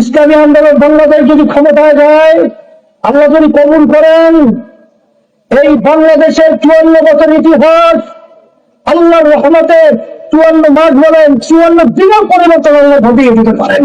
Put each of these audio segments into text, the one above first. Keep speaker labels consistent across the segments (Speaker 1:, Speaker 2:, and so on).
Speaker 1: ইসলামী আন্দোলন বাংলাদেশ যদি ক্ষমতায় যায়, আল্লাহ যদি কবুল করেন, এই বাংলাদেশের 54 বছর ইতিহাস আল্লাহর রহমতে 54 মাস বলেন 54 দিনের পরিবর্তন আল্লাহ ঘটিয়ে দিতে পারেন।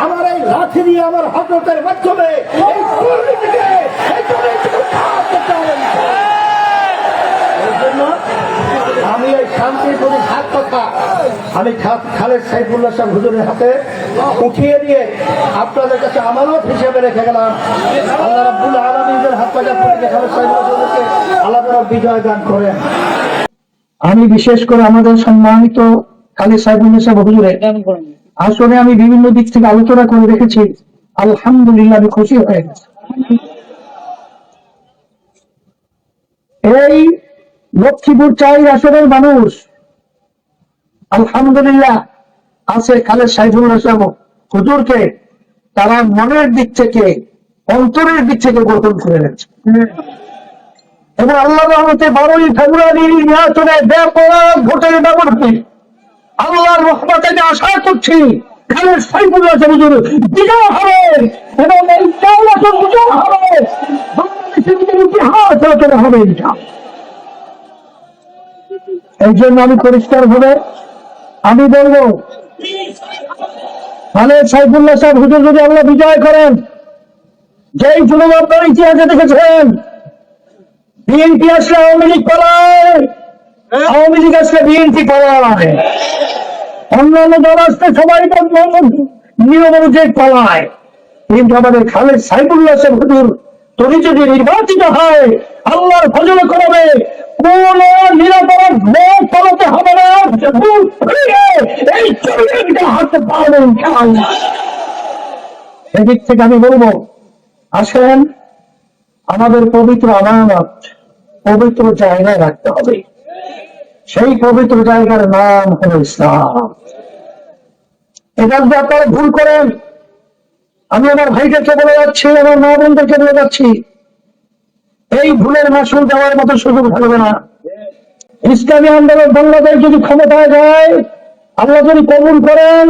Speaker 2: আমার এই লাঠি দিয়ে আমার হজরতের মাধ্যমে আমি এই শান্তির প্রতি হাত কথা আমি খালেদ সাইফুল্লাহ সাহেব হুজুরের হাতে উঠিয়ে দিয়ে আপনাদের কাছে আমানত হিসেবে রেখে গেলাম। আল্লাহ রাব্বুল আলামিনের হাত পাজা করে খালেদ সাইফুল্লাহকে আল্লাহ তাআলা বিজয় দান করেন।
Speaker 1: আমি বিশেষ করে আমাদের সম্মানিত খালেদ সাইফুল্লাহ সাহেব হুজুরের আসলে আমি বিভিন্ন দিক থেকে আলোচনা করে রেখেছি। আলহামদুলিল্লাহ, আমি খুশি হয়ে গেছি। এই লক্ষ্মীপুর 4 আসনের মানুষ আলহামদুলিল্লাহ আছে খালেদ সাইফুল্লাহ সাহেব হুজুরকে তারা মনের দিক থেকে, অন্তরের দিক থেকে গ্রহণ করে নিয়েছে এবং আল্লাহর রহমতে 12ই ফেব্রুয়ারি নির্বাচনে ব্যাপক ভোটের ব্যবধানে আল্লাহর রহমতে আশা করছি খালেদ সাইফুল্লাহ সাহেব হুজুর বিজয় হবে এবং এই 4 বছর বিজয় হবে, বাংলাদেশের ইতিহাস রচনা হবে। এই জন্য আমি পরিষ্কার ভাবে আমি বলবো, খালেদ সাইফুল্লাহ সাহেব হুজুর যদি আল্লাহ বিজয় করেন, যেই জুলুম আপনার ইতিহাসে দেখেছেন, বিএনপি আসলে আওয়ামী লীগ পালায়, আওয়ামী লীগ আসলে বিএনপি পালায়, অন্যান্য দল আসলে সবাই নিয়ম অনুযায়ী পালায়, কিন্তু আমাদের খালেদ সাইফুল্লাহ সাহেব হুজুর তুমি যদি নির্বাচিত হয় আল্লাহর ফজলে করবে, কোন নিরাপরাধ ভোট পালাতে হবে না, এই চরিত্রটা হাতে পাবেন। সেদিক থেকে আমি বলবো, আসেন আমাদের পবিত্র আমানত পবিত্র জায়গায় রাখতে হবে। সেই পবিত্র জায়গার নাম হল ইসলাম। এটা যদি আপনারা ভুল করেন, আমি আমার ভাইদেরকে বলে যাচ্ছি, আমার মা বোনদেরকে বলে যাচ্ছি, এই ভুলের মাসুল দেওয়ার মতো সুযোগ থাকবে না। ইসলামী আন্দোলন বাংলাদেশ যদি ক্ষমতায় যায়, আল্লাহ যদি কবুল করেন,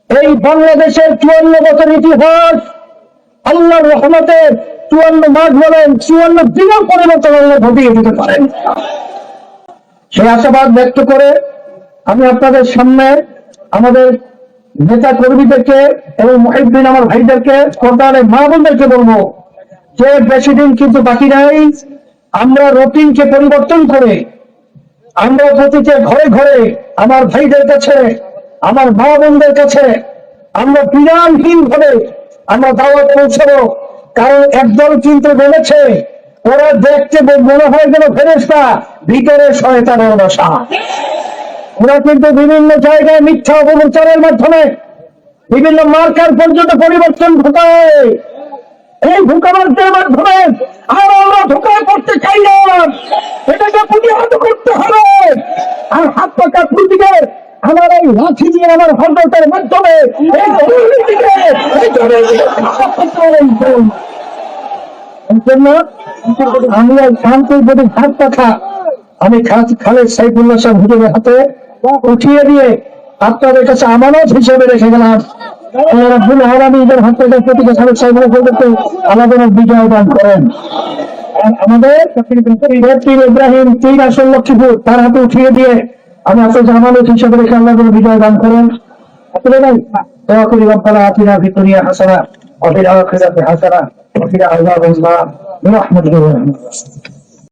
Speaker 1: এই বাংলাদেশের 54 বছর ইতিহাস আল্লাহর রহমতে 54 মাস বলেন 54 দিনের পরিবর্তন আল্লাহ ঘটিয়ে দিতে পারেন। সেই আশাবাদ ব্যক্ত করে আমি আপনাদের সামনে আমাদের নেতা কর্মীদেরকে এবং মুহিব্বিন আমার ভাইদেরকে, শ্রদ্ধার মা বোনদেরকে বলবো যে বেশি দিন কিন্তু বাকি নাই। আমরা রুটিনকে পরিবর্তন করে আমরা প্রতিটি ঘরে ঘরে আমার ভাইদের কাছে, আমার মা বোনদের কাছে আমরা বিরামহীন ভাবে আমরা দাওয়াত পৌঁছাবো। কারণ একদল কিন্তু বলেছে ওরা দেখতে মনে হয় যেন ফেরেশতা, ভিতরে শয়তানের বাসা। ওরা কিন্তু বিভিন্ন জায়গায় মিথ্যা অপপ্রচারের মাধ্যমে বিভিন্ন মার্কার পর্যন্ত পরিবর্তন ঘটায়। এই ধোঁকাবাজদের মাধ্যমে আর আমরা ধোঁকা করতে চাই না, এটাকে প্রতিহত করতে হবে। আর হাত পাকা প্রতীকে আমার এই লাঠি দিয়ে আমার হজরতের মাধ্যমে আমি শান্তির প্রতি হাত পাখা আমি খালেদ সাইফুল্লাহ সাহেব হুজুরের হাতে উঠিয়ে দিয়ে আপনাদের কাছে আমানত হিসেবে রেখে গেলাম। আল্লাহ রাব্বুল আলামিনের হাত থেকে প্রতিকে খালেদ সাইফুল্লাহ সাহেবকে আমাদের বিজয় দান করেন। আমাদের ইব্রাহিম 3 আসন লক্ষ্মীপুর তার হাতে উঠিয়ে দিয়ে আমি আপনাদের আমানত হিসেবে রেখে আল্লাহ বিজয় দান করেন। আসলে ভাই দোয়া করি, রব্বানা আতিনা ফিদ দুনিয়া হাসানাহ ওয়া ফিল আখিরাতি হাসানাহ ওয়া কিনা আযাবান নার বিরহমাতিকা ইয়া আরহামার রাহিমিন।